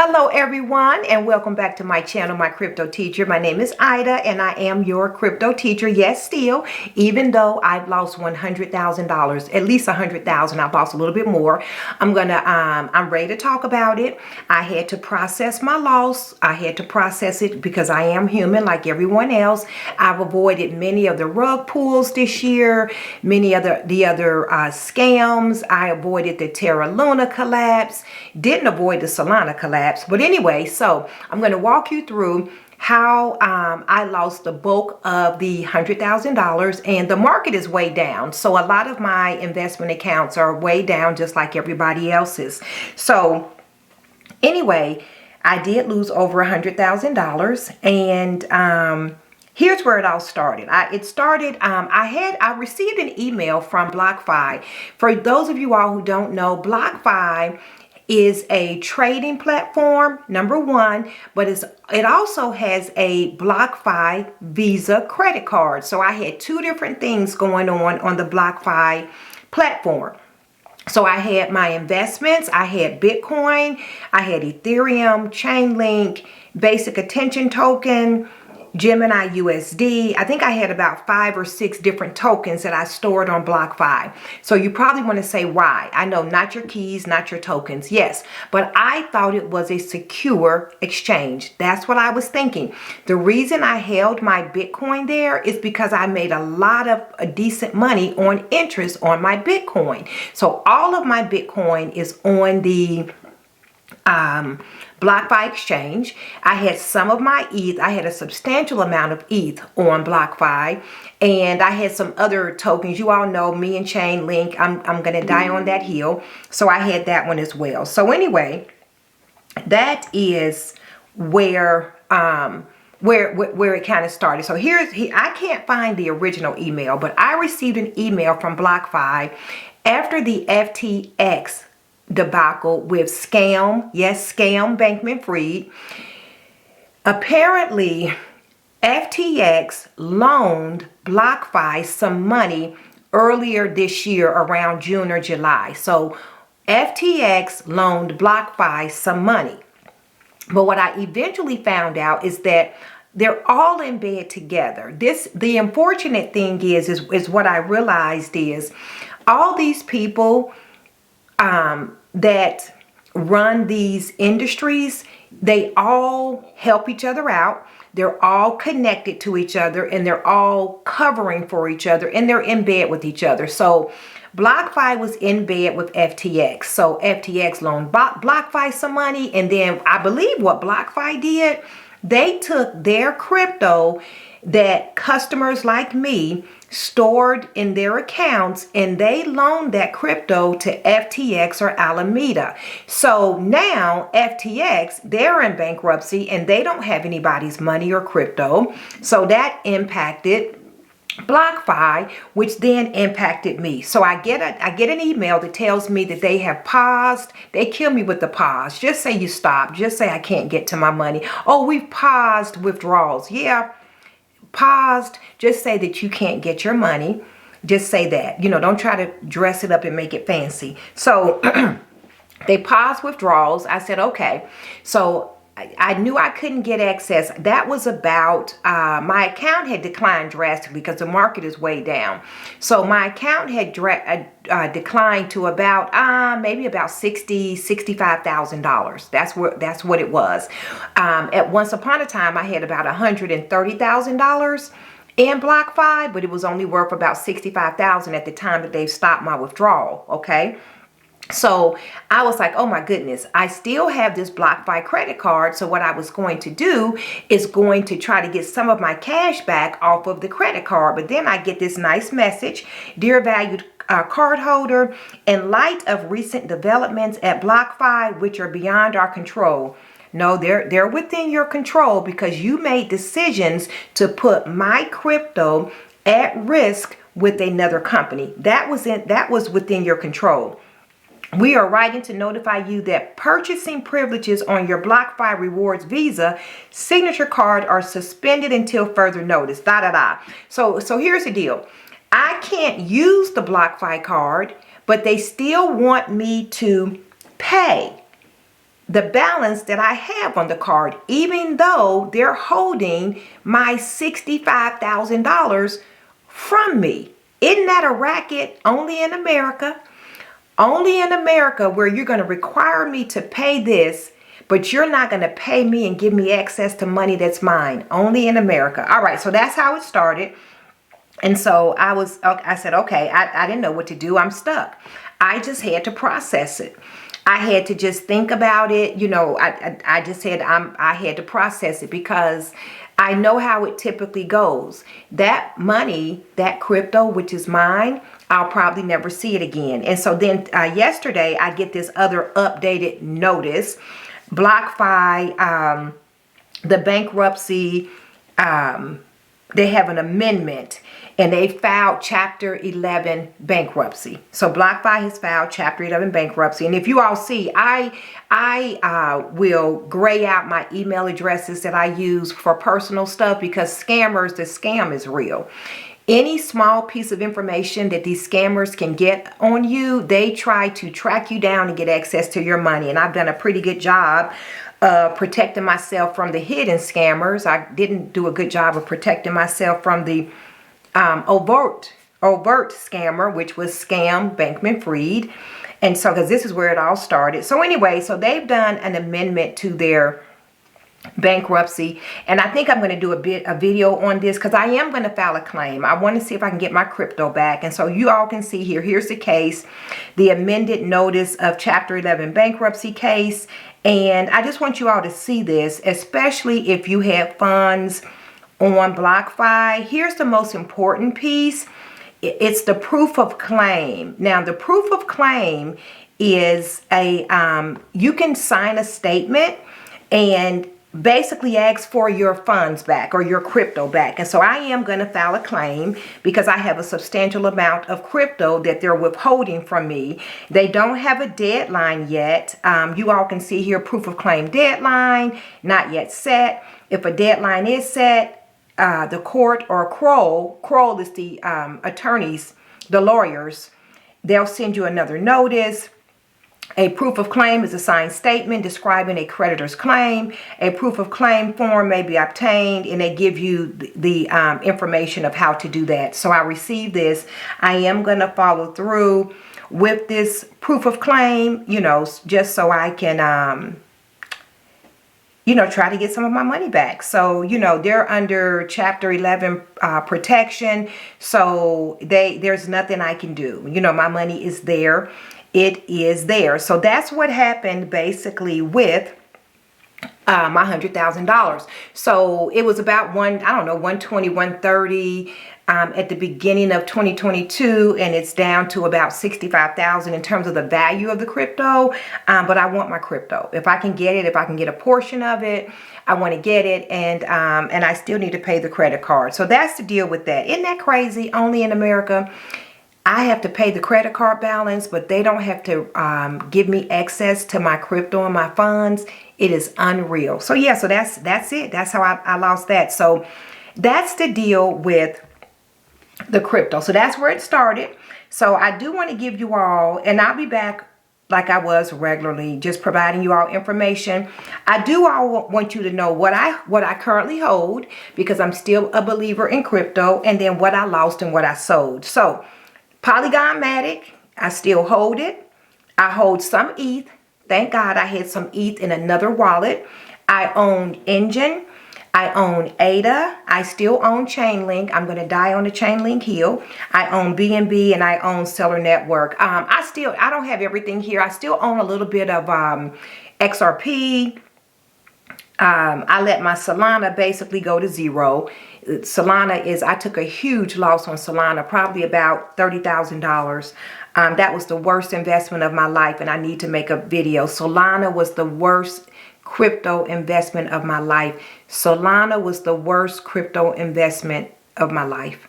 Hello everyone, and welcome back to my channel, My Crypto Teacher. My name is Ida and I am your crypto teacher. Yes, still, even though I've lost $100,000, at least 100,000, I've lost a little bit more. I'm ready to talk about it. I had to process my loss. I had to process it because I am human like everyone else. I've avoided many of the rug pulls this year, many of the other scams. I avoided the Terra Luna collapse, didn't avoid the Solana collapse. But anyway, so I'm going to walk you through how I lost the bulk of the $100,000, and the market is way down. So a lot of my investment accounts are way down, just like everybody else's. So anyway, I did lose over $100,000, and here's where it all started. I received an email from BlockFi. For those of you all who don't know, BlockFi is a trading platform, number one, but it also has a BlockFi Visa credit card. So I had two different things going on the BlockFi platform. So I had my investments, I had Bitcoin, I had Ethereum, Chainlink, Basic Attention Token, Gemini USD. I think I had about 5 or 6 different tokens that I stored on BlockFi. So you probably want to say why. I know, not your keys, not your tokens. Yes, but I thought it was a secure exchange. That's what I was thinking. The reason I held my Bitcoin there is because I made a lot of decent money on interest on my Bitcoin. So all of my Bitcoin is on the BlockFi exchange. I had some of my ETH. I had a substantial amount of ETH on BlockFi, and I had some other tokens. You all know me and Chainlink. I'm gonna die on that hill. So I had that one as well. So anyway, that is where it kind of started. So I can't find the original email, but I received an email from BlockFi after the FTX debacle with scam Bankman-Fried. Apparently FTX loaned BlockFi some money earlier this year around June or July. So FTX loaned BlockFi some money. But what I eventually found out is that they're all in bed together. The unfortunate thing is what I realized is all these people that run these industries, they all help each other out. They're all connected to each other, and they're all covering for each other, and they're in bed with each other. So BlockFi was in bed with FTX. So FTX loaned BlockFi some money, and then I believe what BlockFi did, they took their crypto that customers like me stored in their accounts, and they loaned that crypto to FTX or Alameda. So now FTX, they're in bankruptcy and they don't have anybody's money or crypto. So that impacted BlockFi, which then impacted me. So I get an email that tells me that they have paused. They kill me with the pause. Just say you stop. Just say I can't get to my money. Oh, we've paused withdrawals. Yeah. Paused. Just say that you can't get your money. Just say that. Don't try to dress it up and make it fancy. So they paused withdrawals. I said, okay. So I knew I couldn't get access. That was about, my account had declined drastically because the market is way down. So my account had declined to about, maybe about $65,000. That's what it was. At once upon a time, I had about $130,000 in BlockFi, but it was only worth about $65,000 at the time that they stopped my withdrawal. Okay. So I was like, oh my goodness, I still have this BlockFi credit card. So what I was going to do is going to try to get some of my cash back off of the credit card. But then I get this nice message: dear valued cardholder, in light of recent developments at BlockFi, which are beyond our control. No, they're within your control because you made decisions to put my crypto at risk with another company. That was within your control. We are writing to notify you that purchasing privileges on your BlockFi Rewards Visa signature card are suspended until further notice. So here's the deal. I can't use the BlockFi card, but they still want me to pay. the balance that I have on the card, even though they're holding my $65,000 from me. Isn't that a racket? Only in America. Only in America, where you're going to require me to pay this, but you're not going to pay me and give me access to money that's mine. Only in America. All right, so that's how it started. And so I said, okay, I didn't know what to do. I'm stuck. I just had to process it. I had to just think about it. You know, I just said I had to process it, because I know how it typically goes. That money, that crypto, which is mine, I'll probably never see it again. And so then yesterday I get this other updated notice. BlockFi, the bankruptcy, they have an amendment, and they filed Chapter 11 bankruptcy. So BlockFi has filed Chapter 11 bankruptcy. And if you all see, I will gray out my email addresses that I use for personal stuff, because scammers, the scam is real. Any small piece of information that these scammers can get on you, they try to track you down and get access to your money. And I've done a pretty good job protecting myself from the hidden scammers. I didn't do a good job of protecting myself from the overt scammer, which was Scam Bankman-Fried. And so, because this is where it all started. So anyway, so they've done an amendment to their bankruptcy, and I think I'm going to do a video on this, because I am going to file a claim. I want to see if I can get my crypto back. And so you all can see here, here's the case, the amended notice of Chapter 11 bankruptcy case. And I just want you all to see this, especially if you have funds on BlockFi. Here's the most important piece. It's the proof of claim. Now, the proof of claim is you can sign a statement and basically ask for your funds back, or your crypto back. And so I am going to file a claim, because I have a substantial amount of crypto that they're withholding from me. They don't have a deadline yet. You all can see here, proof of claim deadline, not yet set. If a deadline is set, the court, or Kroll is the attorneys, the lawyers, they'll send you another notice. A proof of claim is a signed statement describing a creditor's claim. A proof of claim form may be obtained, and they give you the information of how to do that. So I received this. I am going to follow through with this proof of claim, you know, just so I can, you know, try to get some of my money back. So, you know, they're under Chapter 11 protection. So there's nothing I can do. You know, my money is there. It is there. So that's what happened basically with my $100,000. So it was about 120, 130 at the beginning of 2022, and it's down to about 65,000 in terms of the value of the crypto. But I want my crypto. If I can get it, if I can get a portion of it, I want to get it, and I still need to pay the credit card. So that's the deal with that. Isn't that crazy? Only in America. I have to pay the credit card balance, but they don't have to give me access to my crypto and my funds. It is unreal. So yeah, so that's it. That's how I lost that. So that's the deal with the crypto. So that's where it started. So I do want to give you all, and I'll be back like I was regularly, just providing you all information. I do all want you to know what I currently hold, because I'm still a believer in crypto, and then what I lost and what I sold. So Polygon Matic, I still hold it. I hold some ETH. Thank God I had some ETH in another wallet. I own Engine. I own ADA. I still own Chainlink. I'm going to die on the Chainlink hill. I own BNB, and I own Seller Network. I don't have everything here. I still own a little bit of XRP. I let my Solana basically go to zero. Solana I took a huge loss on Solana, probably about $30,000. That was the worst investment of my life, and I need to make a video. Solana was the worst crypto investment of my life. Solana was the worst crypto investment of my life.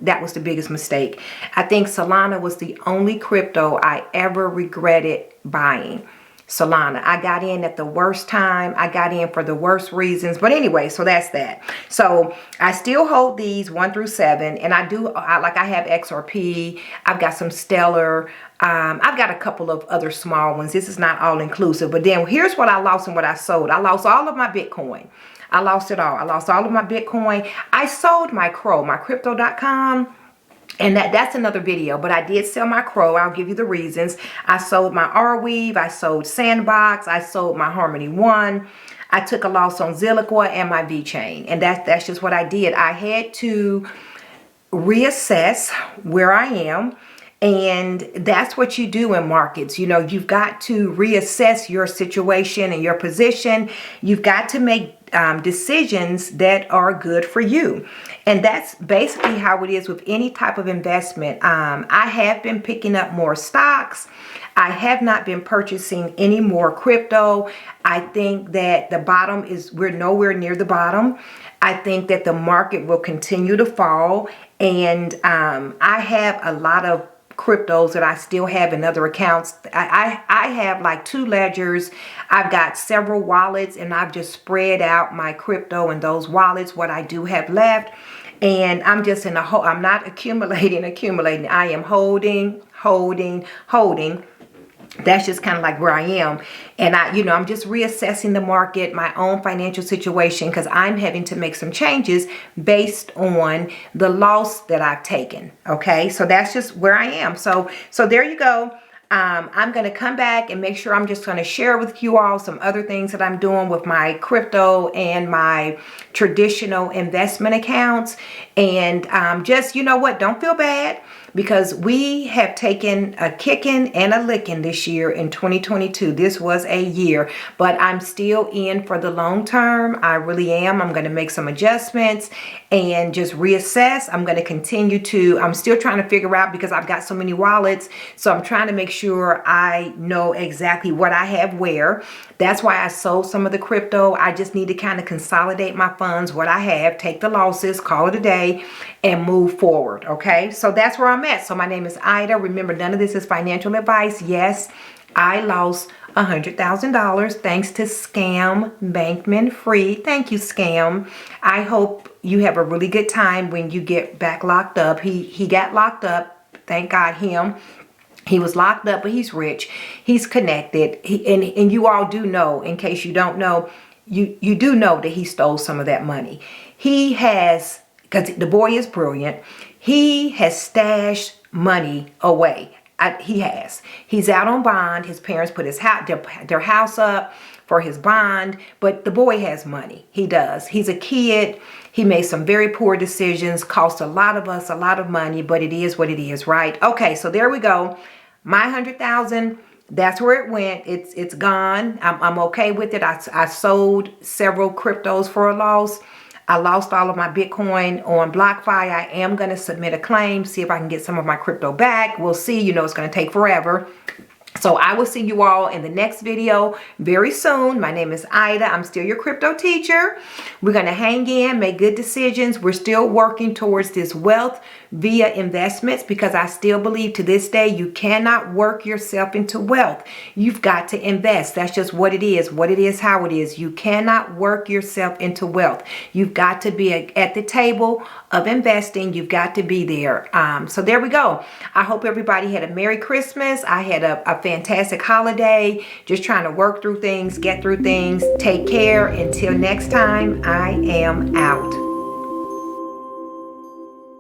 That was the biggest mistake. I think Solana was the only crypto I ever regretted buying. Solana. I got in at the worst time. I got in for the worst reasons. But anyway, so that's that. So I still hold these 1 through 7. And I have XRP. I've got some Stellar. I've got a couple of other small ones. This is not all inclusive. But then here's what I lost and what I sold. I lost all of my Bitcoin. I lost it all. I lost all of my Bitcoin. I sold my Crow, my crypto.com. And that's another video, but I did sell my Crow. I'll give you the reasons. I sold my Arweave. I sold Sandbox. I sold my Harmony One. I took a loss on Zilliqua and my VeChain. And that's just what I did. I had to reassess where I am. And that's what you do in markets. You know, you've got to reassess your situation and your position. You've got to make decisions that are good for you. And that's basically how it is with any type of investment. I have been picking up more stocks. I have not been purchasing any more crypto. I think that the bottom we're nowhere near the bottom. I think that the market will continue to fall. And I have a lot of cryptos that I still have in other accounts. I have like 2 ledgers. I've got several wallets, and I've just spread out my crypto in those wallets, what I do have left. And I'm just in I'm not accumulating. I am holding. That's just kind of like where I am. And I'm just reassessing the market, my own financial situation, because I'm having to make some changes based on the loss that I've taken. Okay, so that's just where I am. So there you go. I'm going to come back and make sure I'm just going to share with you all some other things that I'm doing with my crypto and my traditional investment accounts. And just, you know what, don't feel bad, because we have taken a kicking and a licking this year in 2022. This was a year, but I'm still in for the long term. I really am. I'm going to make some adjustments and just reassess. I'm going to continue I'm still trying to figure out, because I've got so many wallets. So I'm trying to make sure I know exactly what I have where. That's why I sold some of the crypto. I just need to kind of consolidate my funds, what I have, take the losses, call it a day, and move forward. Okay, so that's where I'm at. So my name is Ida. Remember, none of this is financial advice. Yes, I lost $100,000 thanks to Scam Bankman-Fried. Thank you, Scam. I hope you have a really good time when you get back locked up. He got locked up. Thank God him. He was locked up, but he's rich. He's connected. And you all do know, in case you don't know, you do know that he stole some of that money. He has, because the boy is brilliant, he has stashed money away. He's out on bond. His parents put their house up for his bond, but the boy has money. He does. He's a kid. He made some very poor decisions, cost a lot of us a lot of money, but it is what it is, right? Okay, so there we go. My 100,000, that's where it went. It's gone. I'm okay with it. I sold several cryptos for a loss. I lost all of my Bitcoin on BlockFi. I am going to submit a claim, see if I can get some of my crypto back. We'll see. You know, it's going to take forever. So I will see you all in the next video very soon. My name is Ida. I'm still your crypto teacher. We're going to hang in, make good decisions. We're still working towards this wealth via investments, because I still believe to this day you cannot work yourself into wealth. You've got to invest. That's just what it is, how it is. You cannot work yourself into wealth. You've got to be at the table of investing. You've got to be there. So there we go. I hope everybody had a Merry Christmas. I had a fantastic holiday. Just trying to work through things, get through things. Take care. Until next time, I am out.